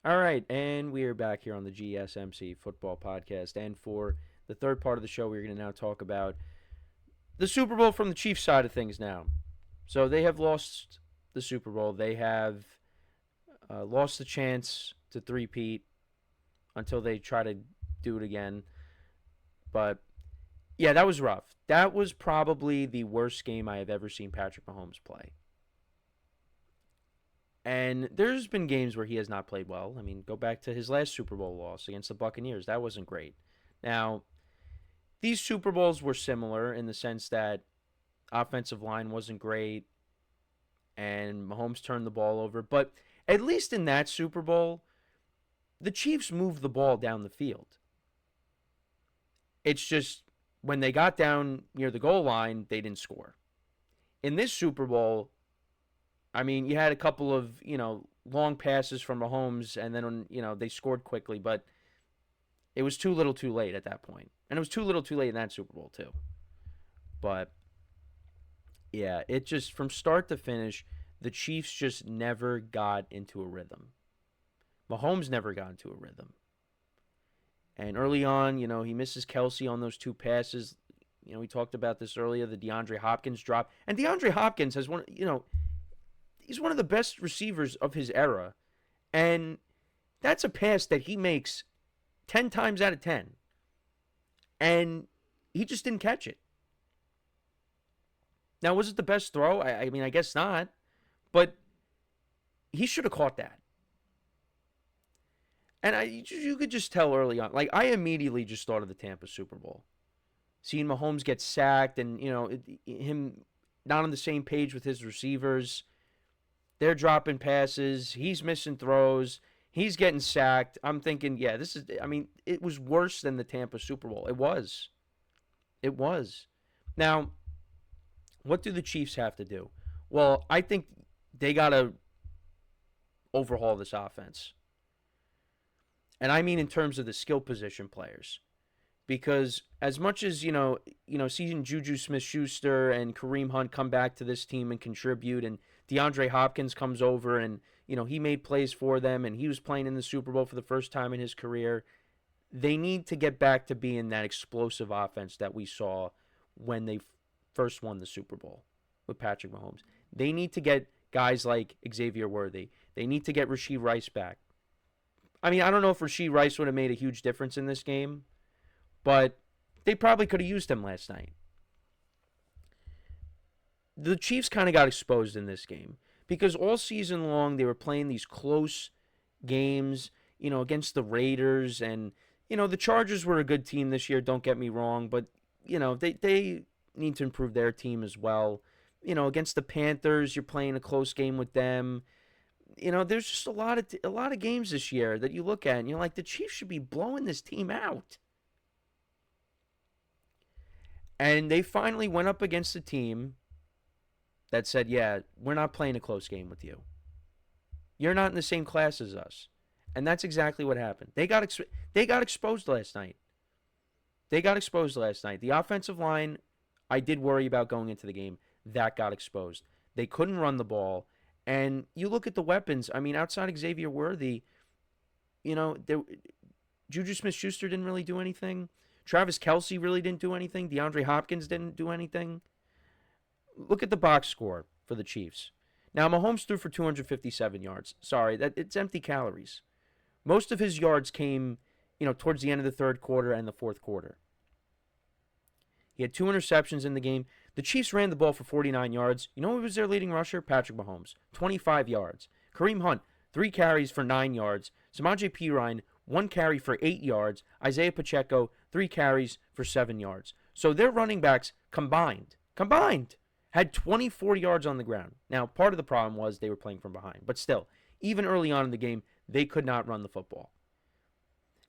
All right, and we are back here on the GSMC Football Podcast. And for the third part of the show, we're going to now talk about the Super Bowl from the Chiefs side of things now. So they have lost the Super Bowl. They have lost the chance to three-peat until they try to do it again. But yeah, that was rough. That was probably the worst game I have ever seen Patrick Mahomes play. And there's been games where he has not played well. I mean, go back to his last Super Bowl loss against the Buccaneers. That wasn't great. Now, these Super Bowls were similar in the sense that offensive line wasn't great and Mahomes turned the ball over. But at least in that Super Bowl, the Chiefs moved the ball down the field. It's just when they got down near the goal line, they didn't score. In this Super Bowl, I mean, you had a couple of, long passes from Mahomes, and then, they scored quickly, but it was too little too late at that point. And it was too little too late in that Super Bowl, too. But, yeah, it just, from start to finish, the Chiefs just never got into a rhythm. Mahomes never got into a rhythm. And early on, he misses Kelsey on those two passes. We talked about this earlier, the DeAndre Hopkins drop. And DeAndre Hopkins has he's one of the best receivers of his era. And that's a pass that he makes 10 times out of 10. And he just didn't catch it. Now, was it the best throw? I mean, I guess not. But he should have caught that. And you could just tell early on. Like, I immediately just thought of the Tampa Super Bowl. Seeing Mahomes get sacked and, him not on the same page with his receivers. They're dropping passes. He's missing throws. He's getting sacked. I'm thinking, yeah, it was worse than the Tampa Super Bowl. It was. It was. Now, what do the Chiefs have to do? Well, I think they got to overhaul this offense. And I mean in terms of the skill position players. Because as much as, seeing Juju Smith-Schuster and Kareem Hunt come back to this team and contribute, and DeAndre Hopkins comes over and, he made plays for them and he was playing in the Super Bowl for the first time in his career, they need to get back to being that explosive offense that we saw when they first won the Super Bowl with Patrick Mahomes. They need to get guys like Xavier Worthy. They need to get Rashee Rice back. I mean, I don't know if Rashee Rice would have made a huge difference in this game, but they probably could have used him last night. The Chiefs kind of got exposed in this game because all season long they were playing these close games, against the Raiders. And, the Chargers were a good team this year, don't get me wrong, but, they need to improve their team as well. Against the Panthers, you're playing a close game with them. There's just a lot of games this year that you look at and you're like, the Chiefs should be blowing this team out. And they finally went up against a team that said, yeah, we're not playing a close game with you. You're not in the same class as us. And that's exactly what happened. They got exposed last night. The offensive line, I did worry about going into the game. That got exposed. They couldn't run the ball. And you look at the weapons. I mean, outside of Xavier Worthy, Juju Smith-Schuster didn't really do anything. Travis Kelsey really didn't do anything. DeAndre Hopkins didn't do anything. Look at the box score for the Chiefs. Now, Mahomes threw for 257 yards. Sorry, it's empty calories. Most of his yards came, towards the end of the third quarter and the fourth quarter. He had 2 interceptions in the game. The Chiefs ran the ball for 49 yards. You know who was their leading rusher? Patrick Mahomes, 25 yards. Kareem Hunt, 3 carries for 9 yards. Samaje Perine, 1 carry for 8 yards. Isaiah Pacheco, 3 carries for 7 yards. So their running backs combined, had 24 yards on the ground. Now, part of the problem was they were playing from behind. But still, even early on in the game, they could not run the football.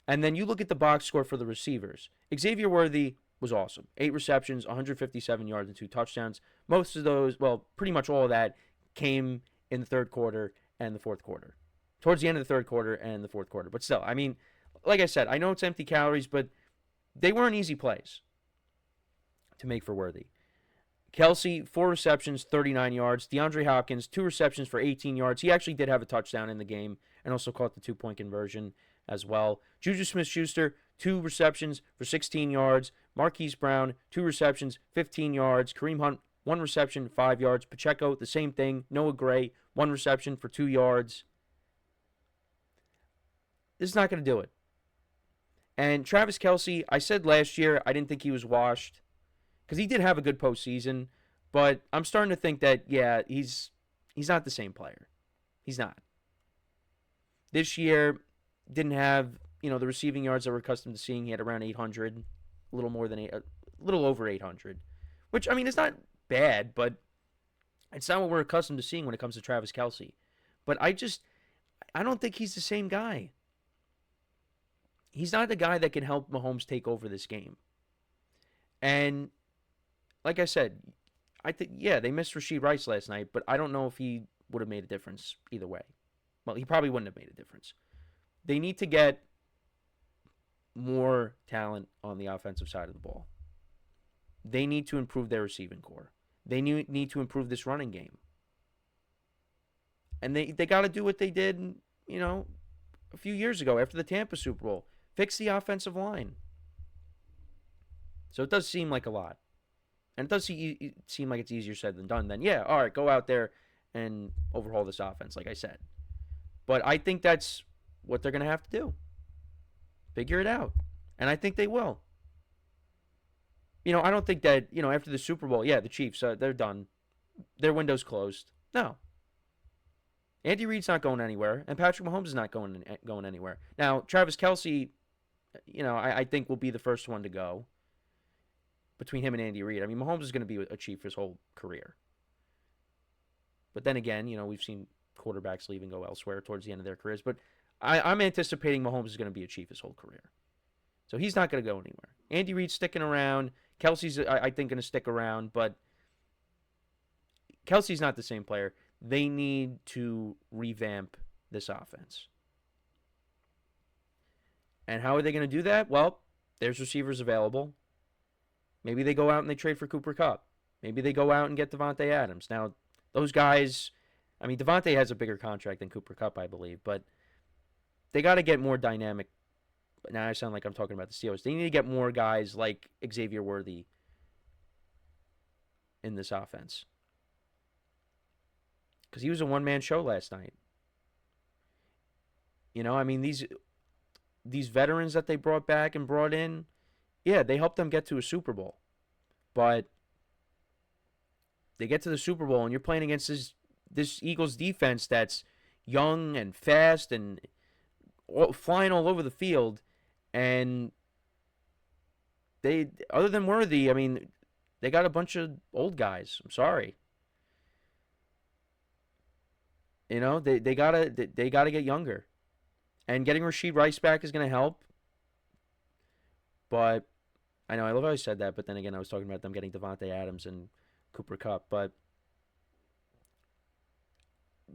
And then you look at the box score for the receivers. Xavier Worthy was awesome. 8 receptions, 157 yards, and 2 touchdowns. Most of those, well, pretty much all of that came in the third quarter and the fourth quarter. Towards the end of the third quarter and the fourth quarter. But still, I mean, like I said, I know it's empty calories, but they weren't easy plays to make for Worthy. Kelsey, 4 receptions, 39 yards. DeAndre Hopkins, 2 receptions for 18 yards. He actually did have a touchdown in the game and also caught the 2-point conversion as well. Juju Smith-Schuster, 2 receptions for 16 yards. Marquise Brown, 2 receptions, 15 yards. Kareem Hunt, 1 reception, 5 yards. Pacheco, the same thing. Noah Gray, 1 reception for 2 yards. This is not going to do it. And Travis Kelce, I said last year I didn't think he was washed because he did have a good postseason, but I'm starting to think that, yeah, he's not the same player. He's not. This year, didn't have, the receiving yards that we're accustomed to seeing. He had around 800, a little over 800, which, I mean, it's not bad, but it's not what we're accustomed to seeing when it comes to Travis Kelce. But I don't think he's the same guy. He's not the guy that can help Mahomes take over this game. And like I said, I think, yeah, they missed Rashee Rice last night, but I don't know if he would have made a difference either way. Well, he probably wouldn't have made a difference. They need to get more talent on the offensive side of the ball. They need to improve their receiving core. They need to improve this running game. And they got to do what they did, a few years ago after the Tampa Super Bowl. Fix the offensive line. So it does seem like a lot. And it does seem like it's easier said than done. Then, yeah, all right, go out there and overhaul this offense, like I said. But I think that's what they're going to have to do. Figure it out. And I think they will. I don't think that, after the Super Bowl, yeah, the Chiefs, they're done. Their window's closed. No. Andy Reid's not going anywhere, and Patrick Mahomes is not going anywhere. Now, Travis Kelce, I think will be the first one to go between him and Andy Reid. I mean, Mahomes is going to be a Chief his whole career. But then again, we've seen quarterbacks leave and go elsewhere towards the end of their careers. But I'm anticipating Mahomes is going to be a Chief his whole career. So he's not going to go anywhere. Andy Reid's sticking around. Kelsey's, I think, going to stick around. But Kelsey's not the same player. They need to revamp this offense. And how are they going to do that? Well, there's receivers available. Maybe they go out and they trade for Cooper Kupp. Maybe they go out and get Davante Adams. Now, those guys, I mean, Davante has a bigger contract than Cooper Kupp, I believe, but they got to get more dynamic. Now I sound like I'm talking about the Steelers. They need to get more guys like Xavier Worthy in this offense. Because he was a one-man show last night. I mean, these veterans that they brought back and brought in, yeah, they helped them get to a Super Bowl. But they get to the Super Bowl, and you're playing against this Eagles defense that's young and fast and flying all over the field. And they, other than Worthy, I mean, they got a bunch of old guys. I'm sorry. They gotta get younger. And getting Rashee Rice back is going to help. But I know I love how I said that, but then again I was talking about them getting Davante Adams and Cooper Kupp, but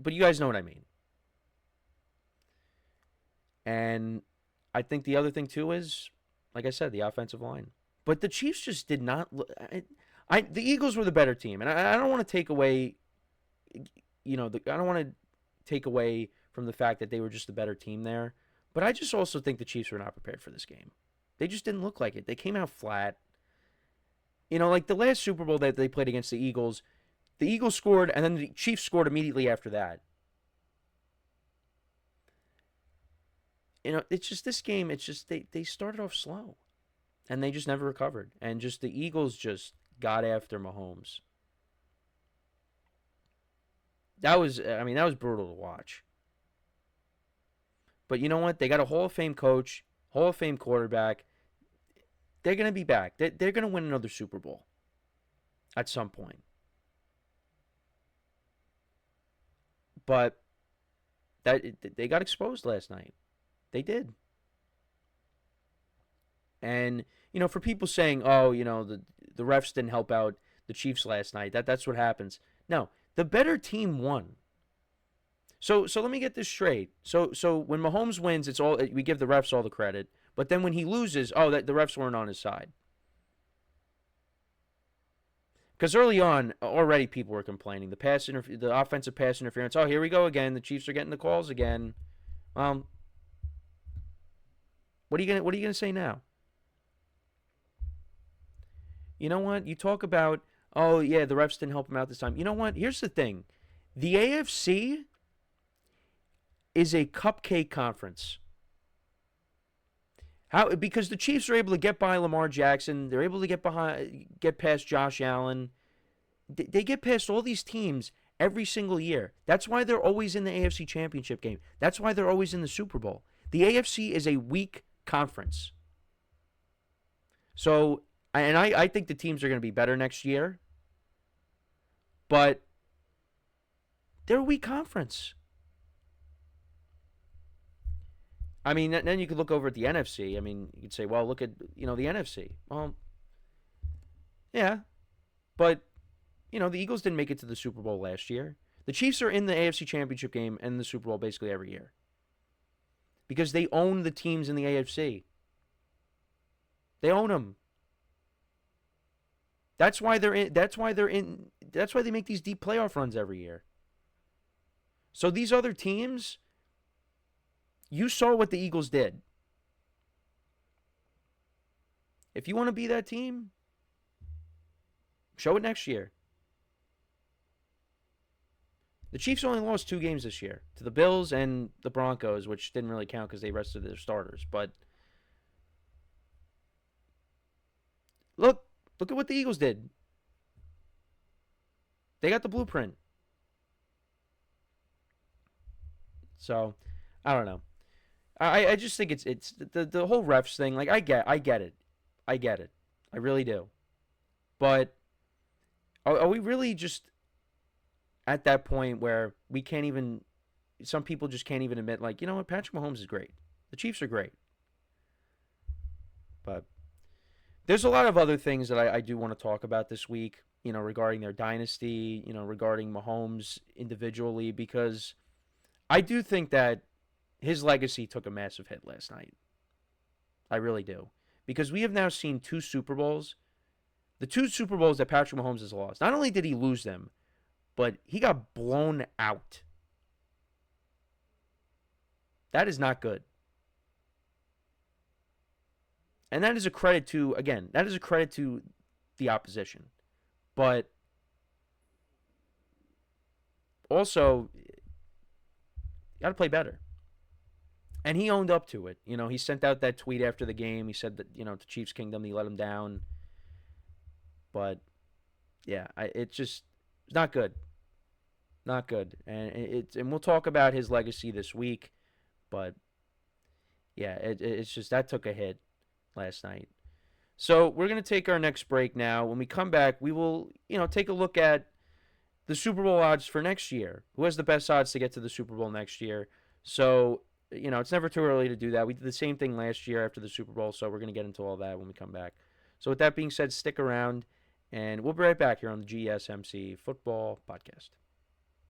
you guys know what I mean. And I think the other thing too is, like I said, the offensive line. But the Chiefs just did not look. The Eagles were the better team, and I don't want to take away. I don't want to take away from the fact that they were just the better team there. But I just also think the Chiefs were not prepared for this game. They just didn't look like it. They came out flat. Like the last Super Bowl that they played against the Eagles scored, and then the Chiefs scored immediately after that. It's just this game, it's just they started off slow. And they just never recovered. And just the Eagles just got after Mahomes. That was brutal to watch. But you know what? They got a Hall of Fame coach, Hall of Fame quarterback. They're going to be back. They're going to win another Super Bowl at some point. But they got exposed last night. They did. And, for people saying, oh, the refs didn't help out the Chiefs last night, that's what happens. No, the better team won. So let me get this straight. So when Mahomes wins, we give the refs all the credit. But then when he loses, the refs weren't on his side. Because early on, already people were complaining. The offensive pass interference. Oh, here we go again. The Chiefs are getting the calls again. What are you gonna say now? You know what? You talk about, oh yeah, the refs didn't help him out this time. You know what? Here's the thing. The AFC is a cupcake conference. How? Because the Chiefs are able to get by Lamar Jackson, they're able to get past Josh Allen. They get past all these teams every single year. That's why they're always in the AFC Championship game. That's why they're always in the Super Bowl. The AFC is a weak conference. So, and I think the teams are going to be better next year, but they're a weak conference. I mean, then you could look over at the NFC. I mean, you could say, well, look at, the NFC. Well, yeah, but, the Eagles didn't make it to the Super Bowl last year. The Chiefs are in the AFC Championship game and the Super Bowl basically every year because they own the teams in the AFC. They own them. That's why they're in. That's why they make these deep playoff runs every year. So these other teams, you saw what the Eagles did. If you want to be that team, show it next year. The Chiefs only lost 2 games this year to the Bills and the Broncos, which didn't really count because they rested their starters. But look at what the Eagles did. They got the blueprint. So, I don't know. I just think it's the whole refs thing. Like I get it. I really do. But are we really just at that point where we can't even? Some people just can't even admit, like, you know what, Patrick Mahomes is great. The Chiefs are great. But there's a lot of other things that I do want to talk about this week. Regarding their dynasty. Regarding Mahomes individually, because I do think that his legacy took a massive hit last night. I really do. Because we have now seen 2 Super Bowls. The 2 Super Bowls that Patrick Mahomes has lost. Not only did he lose them, but he got blown out. That is not good. And that is a credit to the opposition. But also, you got to play better. And he owned up to it. He sent out that tweet after the game. He said that, to Chiefs Kingdom, he let him down. But, yeah, it's not good. Not good. And we'll talk about his legacy this week. But, yeah, it's just that took a hit last night. So we're going to take our next break now. When we come back, we will, take a look at the Super Bowl odds for next year. Who has the best odds to get to the Super Bowl next year? So, it's never too early to do that. We did the same thing last year after the Super Bowl, so we're going to get into all that when we come back. So with that being said, stick around, and we'll be right back here on the GSMC Football Podcast.